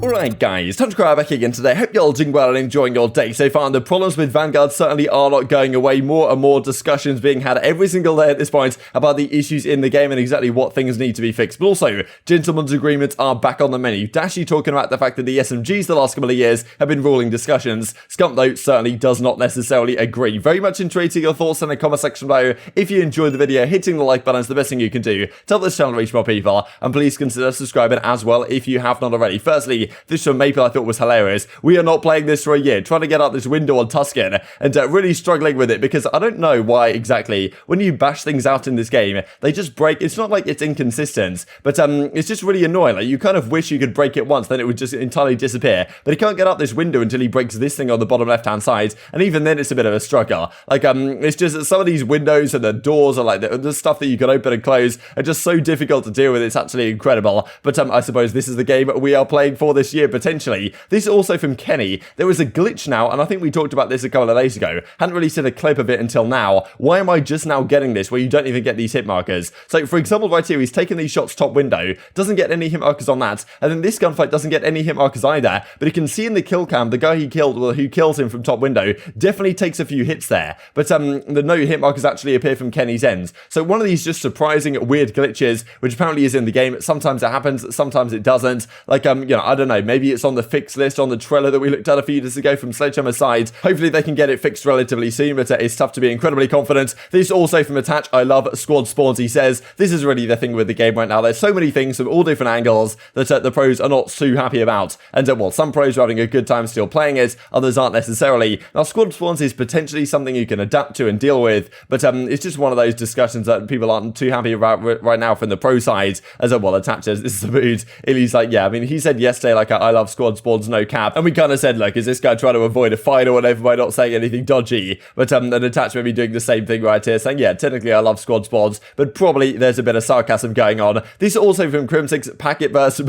Alright guys, TacticalRab back again today. Hope you're all doing well and enjoying your day so far. And the problems with Vanguard certainly are not going away. More and more discussions being had every single day at this point about the issues in the game and exactly what things need to be fixed. But also, gentlemen's agreements are back on the menu. Dashy talking about the fact that the SMGs the last couple of years have been ruling discussions. Scump though certainly does not necessarily agree. Very much intrigued to your thoughts in the comment section below. If you enjoyed the video, hitting the like button is the best thing you can do to help this channel reach more people. And please consider subscribing as well if you have not already. Firstly, this from Maple I thought was hilarious. We are not playing this for a year, trying to get out this window on Tuscan and really struggling with it because I don't know why exactly when you bash things out in this game, they just break. It's not like it's inconsistent, but it's just really annoying. Like you kind of wish you could break it once, then it would just entirely disappear. But he can't get out this window until he breaks this thing on the bottom left-hand side, and even then it's a bit of a struggle. Like it's just that some of these windows and the doors are like the stuff that you can open and close are just so difficult to deal with. It's actually incredible. But I suppose this is the game we are playing for this year potentially. This is also from Kenny. There was a glitch now, and I think we talked about this a couple of days ago. Hadn't really seen a clip of it until now. Why am I just now getting this where you don't even get these hit markers? So, for example, right here, he's taking these shots top window, doesn't get any hit markers on that, and then this gunfight doesn't get any hit markers either, but you can see in the kill cam, the guy he killed, well, who kills him from top window, definitely takes a few hits there, but the no hit markers actually appear from Kenny's ends. So one of these just surprising, weird glitches, which apparently is in the game. Sometimes it happens, sometimes it doesn't. Like, you know, I don't know, maybe it's on the fix list on the trailer that we looked at a few days ago from Sledgehammer's side. Hopefully they can get it fixed relatively soon, but it's tough to be incredibly confident. This also from Attach. I love squad spawns. He says, this is really the thing with the game right now. There's so many things from all different angles that the pros are not too happy about. And well, some pros are having a good time still playing it, others aren't necessarily. Now, squad spawns is potentially something you can adapt to and deal with, but it's just one of those discussions that people aren't too happy about right now from the pro side. As well, Attach says, this is the mood. Illy's like, yeah, I mean, he said yesterday, like, I love squad spawns, no cap. And we kind of said, look, is this guy trying to avoid a fight or whatever by not saying anything dodgy? But an Attach may be doing the same thing right here, saying, yeah, technically I love squad spawns, but probably there's a bit of sarcasm going on. This is also from Crimsix, packet verse,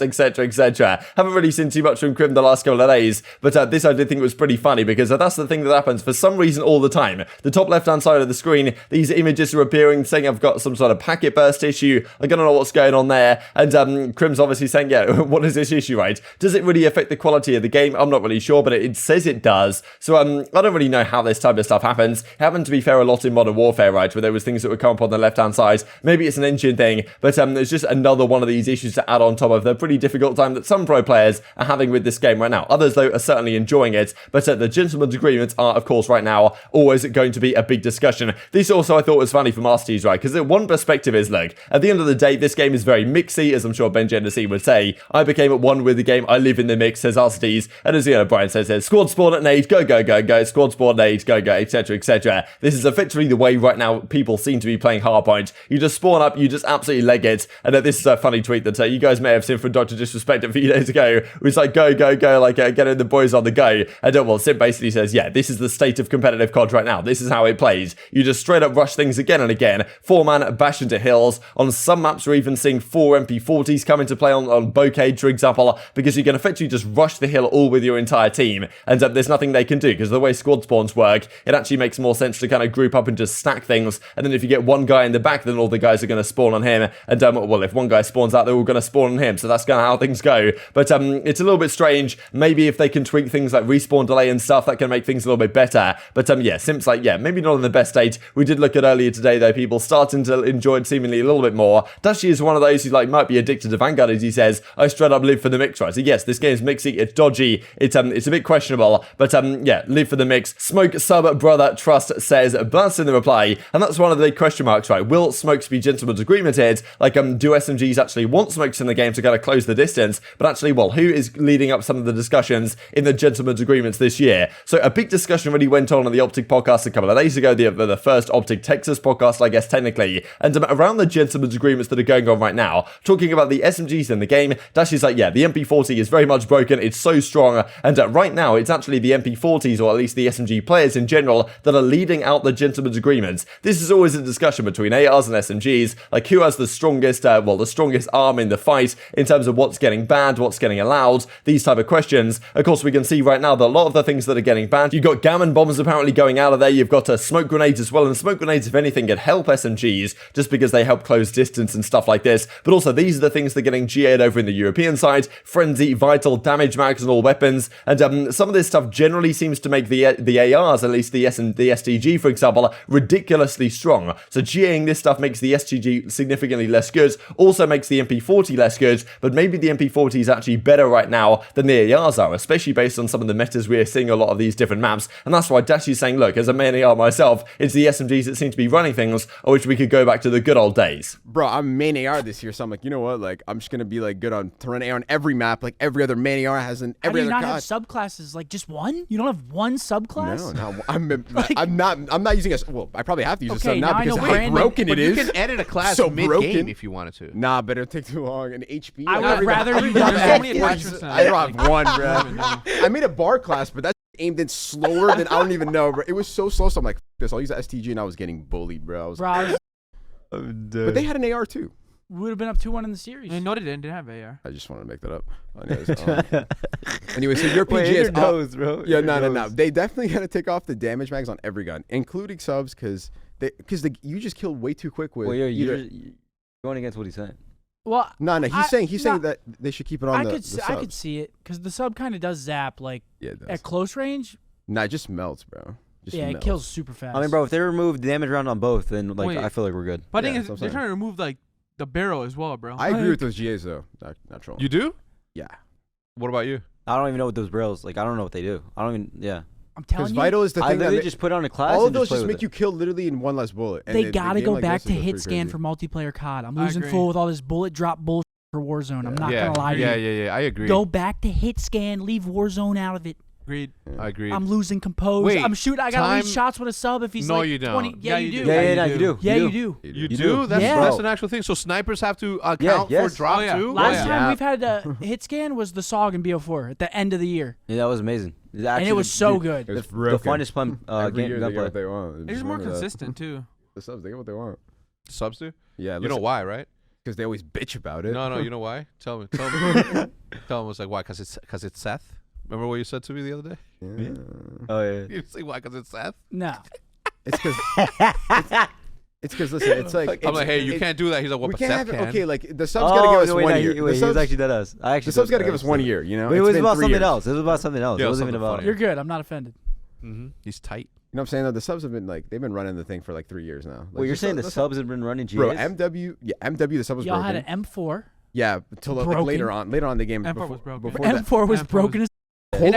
etc, etc. Haven't really seen too much from Crim the last couple of days, but this I did think was pretty funny because that's the thing that happens for some reason all the time. The top left-hand side of the screen, these images are appearing saying I've got some sort of packet burst issue. I don't know what's going on there. And Crim's obviously saying, yeah, what is this issue, right? Does it really affect the quality of the game? I'm not really sure, but it says it does. So I don't really know how this type of stuff happens. It happened, to be fair, a lot in Modern Warfare, right, where there was things that would come up on the left-hand side. Maybe it's an engine thing, but it's just another one of these issues to add on top of the pretty difficult time that some pro players are having with this game right now. Others, though, are certainly enjoying it, but the gentlemen's agreements are, of course, right now, always going to be a big discussion. This also, I thought, was funny from Arcitys, right, because one perspective is, look, at the end of the day, this game is very mixy, as I'm sure Ben Jendesi would say. I became at one with the game, I live in the mix, says Arcitys, and as you know, Brian says, squad spawn at nade, go, go, go, go, squad spawn nade, go, go, etc, etc. This is effectively the way right now people seem to be playing Hardpoint. You just spawn up, you just absolutely leg it, and this is a funny tweet that you guys may have seen from Dr. Disrespect a few days ago, where it's like, go, go, go, like getting the boys on the go, and well, Simp basically says, yeah, this is the state of competitive COD right now, this is how it plays. You just straight up rush things again and again, 4-man bash into hills. On some maps we're even seeing 4 MP40s come into play on Bocade, for example, because you can effectively just rush the hill all with your entire team, and there's nothing they can do, because the way squad spawns work, it actually makes more sense to kind of group up and just stack things, and then if you get one guy in the back, then all the guys are going to spawn on him, and well, if one guy spawns out, they're all going to spawn on him, so that's kind of how things go. But it's a little bit strange. Maybe if they can tweak things like respawn delay and stuff, that can make things a little bit better. But yeah, Simp's like, yeah, maybe not in the best state. We did look at earlier today, though, people starting to enjoy it seemingly a little bit more. Dashy is one of those who like might be addicted to Vanguard, as he says. I straight up live for the mix, right? So yes, this game's mixy, it's dodgy, it's a bit questionable, but yeah, live for the mix. Smoke sub brother trust says BLASTS in the reply, and that's one of the big question marks, right? Will smokes be gentlemen's agreement here? Like, do SMGs actually want smokes in the game to kind of close the distance? But actually, well, who is leading up some of the discussions in the gentlemen's agreements this year? So a big discussion really went on the Optic podcast a couple of days ago, the first Optic Texas podcast, I guess, technically, and around the gentlemen's agreements that are going on right now, talking about the SMGs in the game. Dashy's like, yeah, the MP40 is very much broken, it's so strong, and right now, it's actually the MP40s, or at least the SMG players in general, that are leading out the gentlemen's agreements. This is always a discussion between ARs and SMGs, like who has the strongest, the strongest arm in the fight, in terms of what's getting banned, what's getting allowed, these type of questions. Of course, we can see right now that a lot of the things that are getting banned, you've got gammon bombs apparently going out of there, you've got smoke grenades as well, and smoke grenades, if anything, can help SMGs, just because they help close distance and stuff like this, but also these are the things that are getting GA'd over in the European side, Frenzy, Vital, Damage Mags on all weapons, and some of this stuff generally seems to make the ARs, at least the STG, for example, ridiculously strong. So GAing this stuff makes the STG significantly less good, also makes the MP40 less good, but maybe the MP40 is actually better right now than the ARs are, especially based on some of the metas we're seeing a lot of these different maps, and that's why Dashy's saying, look, as a main AR myself, it's the SMGs that seem to be running things, I wish we could go back to the good old days. Bro, I'm main AR this year, so I'm like, you know what, like, I'm just gonna be like good on to run AR on every map, like every other main AR has in every other How do you not have subclasses? Like just one? You don't have one subclass? No, I'm not using a, well, I probably have to use a sub now because how broken it is. You can edit a class So mid-game if you wanted to. Nah, but it'll take too long. And HP. I would rather you There's do so that. many attachments now. I don't have one, bro. I made a bar class, but that's aimed in slower than I don't even know, bro. It was so slow, so I'm like, this. I'll use the STG, and I was getting bullied, bro. But they had an AR too. We would have been up 2-1 in the series. No, they didn't have AR. I just wanted to make that up. Anyway, so your PG is nose, bro. Yeah, no. They definitely got to take off the damage mags on every gun, including subs, because you just kill way too quick with. Well, you're going against what he's saying. Well, no, he's saying that they should keep it on the subs. I could see it because the sub kind of does zap like at close range. Nah, it just melts, bro. It kills super fast. I mean, bro, if they remove the damage round on both, then like I feel like we're good. But the thing is, they're trying to remove like the barrel as well, bro. I agree with those GAs though. Not trolling. You do? Yeah. What about you? I don't even know what those barrels like. I don't know what they do. I don't even. Yeah. I'm telling you. Vital is the thing that just put on a class. All of those just make you kill literally in one less bullet. And they gotta go back to hit scan for multiplayer COD. I'm losing full with all this bullet drop bullshit for Warzone. I'm not gonna lie to you. Yeah. I agree. Go back to hit scan. Leave Warzone out of it. Agreed. I agree. I'm losing compose. Wait, I'm shooting. I gotta lead shots with a sub if he's like you don't. 20. Yeah, you do. Yeah, you do. Yeah, you do. You do? That's an actual thing. So snipers have to account for drop too? Last time we've had a hit scan was the SOG and BO4 at the end of the year. Yeah, that was amazing. And it was so good. The funnest gunplay. They want. They're just more consistent too. The subs, they get what they want. The subs do? Yeah. You know why, right? Because they always bitch about it. No, you know why? Tell me. Tell them it's like, why? Because it's Seth? Remember what you said to me the other day? Yeah. Oh yeah. You say why? Because it's Seth? No. It's because listen, it's like I'm like, hey, you can't do that. He's like, what? We but can't Seth have it. can. Okay, like the subs gotta give us 1 year. He was actually dead us. The subs gotta give us 1 year. You know, it was about something else. It was about something else. It wasn't even about. You're good. I'm not offended. He's tight. You know what I'm saying? Though the subs have been like they've been running the thing for like 3 years now. Well, you're saying the subs have been running GAs? Bro, MW, the sub was Y'all broken. had an M4. Yeah, until like later on in the game. M4 was broken. M4 was broken as Cold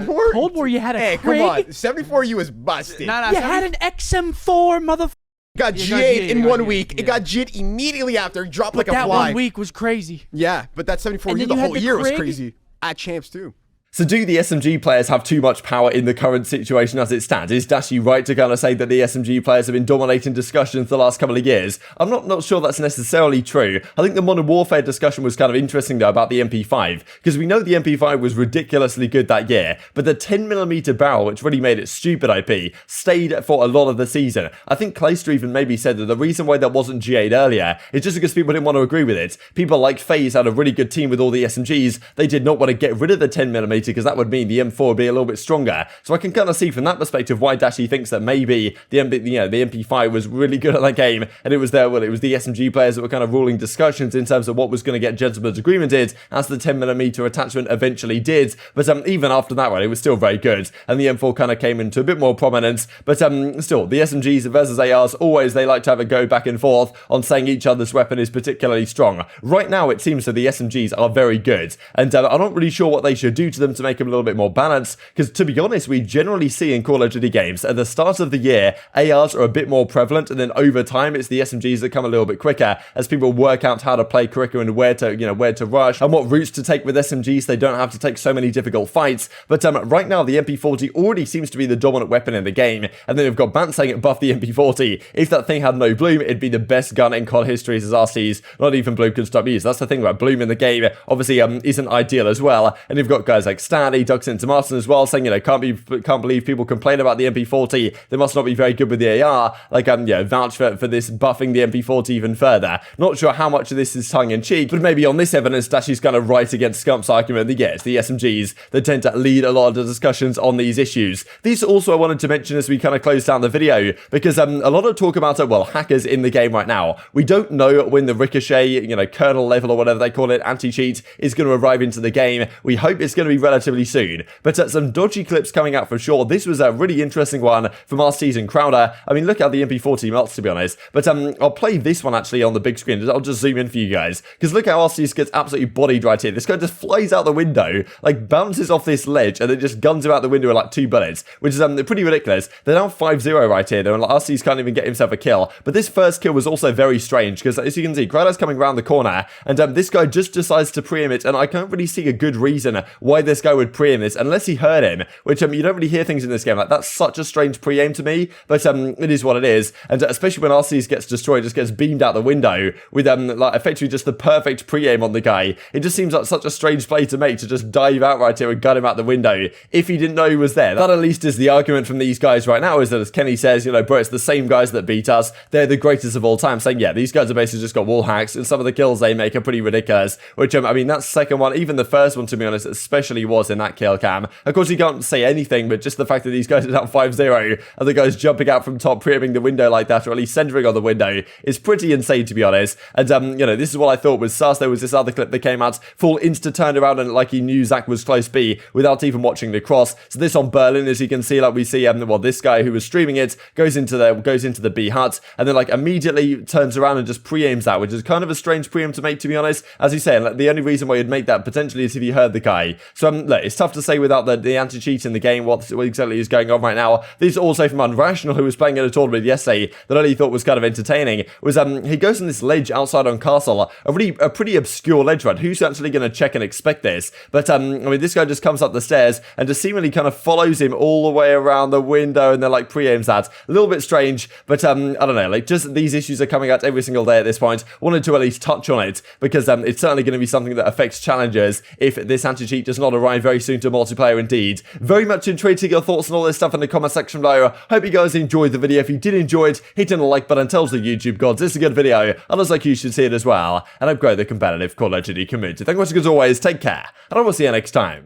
War, Cold War, you had a Hey, come on. 74U was busted. You had an XM4, motherfucker. Got G8 in 1 week. It got G8 immediately after. It dropped like a fly. That 1 week was crazy. Yeah, but that 74U the whole year was crazy. At Champs too. So do the SMG players have too much power in the current situation as it stands? Is Dashy right to kind of say that the SMG players have been dominating discussions the last couple of years? I'm not sure that's necessarily true. I think the Modern Warfare discussion was kind of interesting though about the MP5, because we know the MP5 was ridiculously good that year, but the 10mm barrel, which really made it stupid IP, stayed for a lot of the season. I think Clayster even maybe said that the reason why that wasn't G8 earlier is just because people didn't want to agree with it. People like FaZe had a really good team with all the SMGs. They did not want to get rid of the 10mm because that would mean the M4 would be a little bit stronger. So I can kind of see from that perspective why Dashy thinks that maybe the MP5 was really good at that game, and it was the SMG players that were kind of ruling discussions in terms of what was going to get gentleman's agreemented, as the 10mm attachment eventually did. But even after that one, it was still very good, and the M4 kind of came into a bit more prominence. But still, the SMGs versus ARs, always they like to have a go back and forth on saying each other's weapon is particularly strong. Right now, it seems that the SMGs are very good, and I'm not really sure what they should do to them to make them a little bit more balanced, because to be honest, we generally see in Call of Duty games at the start of the year, ARs are a bit more prevalent, and then over time, it's the SMGs that come a little bit quicker as people work out how to play quicker and where to rush and what routes to take with SMGs. They don't have to take so many difficult fights. But right now, the MP40 already seems to be the dominant weapon in the game, and then we've got Bance saying it buff the MP40. If that thing had no bloom, it'd be the best gun in COD history, as RCs. Not even bloom could stop use. That's the thing about bloom in the game. Obviously, isn't ideal as well. And you've got guys like like Standy, ducks into Martin as well, saying, you know, can't believe people complain about the MP40. They must not be very good with the AR. Like, yeah, vouch for this buffing the MP40 even further. Not sure how much of this is tongue-in-cheek, but maybe on this evidence, Dashy's kind of right against Scump's argument that, yeah, it's the SMGs that tend to lead a lot of the discussions on these issues. These also I wanted to mention as we kind of close down the video, because a lot of talk about, well, hackers in the game right now. We don't know when the Ricochet, you know, kernel level or whatever they call it, anti-cheat, is going to arrive into the game. We hope it's going to be relatively soon, but some dodgy clips coming out for sure. This was a really interesting one from Arcitys and Crowder. I mean, look how the MP40 melts, to be honest, but I'll play this one actually on the big screen. I'll just zoom in for you guys, because look how Arcitys gets absolutely bodied right here. This guy just flies out the window, like bounces off this ledge, and then just guns him out the window with like 2 bullets, which is pretty ridiculous. They're now 5-0 right here, though, and like, Arcitys can't even get himself a kill. But this first kill was also very strange, because as you can see, Crowder's coming around the corner, and this guy just decides to pre-aim it, and I can't really see a good reason why this guy would pre-aim this, unless he heard him, which you don't really hear things in this game. Like, that's such a strange pre-aim to me, but it is what it is, and especially when Arcitys gets destroyed, just gets beamed out the window with like effectively just the perfect pre-aim on the guy. It just seems like such a strange play to make, to just dive out right here and gun him out the window if he didn't know he was there. That at least is the argument from these guys right now, is that, as Kenny says, you know, bro, it's the same guys that beat us. They're the greatest of all time, saying, yeah, these guys have basically just got wall hacks, and some of the kills they make are pretty ridiculous, which, I mean, that second one, even the first one, to be honest, especially was in that kill cam. Of course, you can't say anything, but just the fact that these guys are down 5-0, and the guys jumping out from top, pre-aiming the window like that, or at least centering on the window, is pretty insane, to be honest. And, you know, this is what I thought was sus. There was this other clip that came out, full insta turned around, and like he knew Zach was close B without even watching the cross. So this on Berlin, as you can see, like we see, well, this guy who was streaming it goes into the B hut, and then like immediately turns around and just pre-aims that, which is kind of a strange pre-aim to make, to be honest. As you say, like, the only reason why you'd make that potentially is if you heard the guy. So look, it's tough to say without the anti-cheat in the game what exactly is going on right now. This is also from Unrational, who was playing at a tournament yesterday that I really thought was kind of entertaining. Was he goes on this ledge outside on Castle, a pretty obscure ledge run. Who's actually going to check and expect this? But I mean, this guy just comes up the stairs and just seemingly kind of follows him all the way around the window, and then like pre-aims that. A little bit strange, but I don't know, like, just these issues are coming out every single day at this point. Wanted to at least touch on it, because it's certainly going to be something that affects challengers if this anti-cheat does not arrive very soon to multiplayer indeed. Very much intrigued to get your thoughts on all this stuff in the comment section below. Hope you guys enjoyed the video. If you did enjoy it, hit on the like button, tells the YouTube gods this is a good video, others like you should see it as well, and I've grown the competitive Call of Duty community. Thank you much as always, take care, and I will see you next time.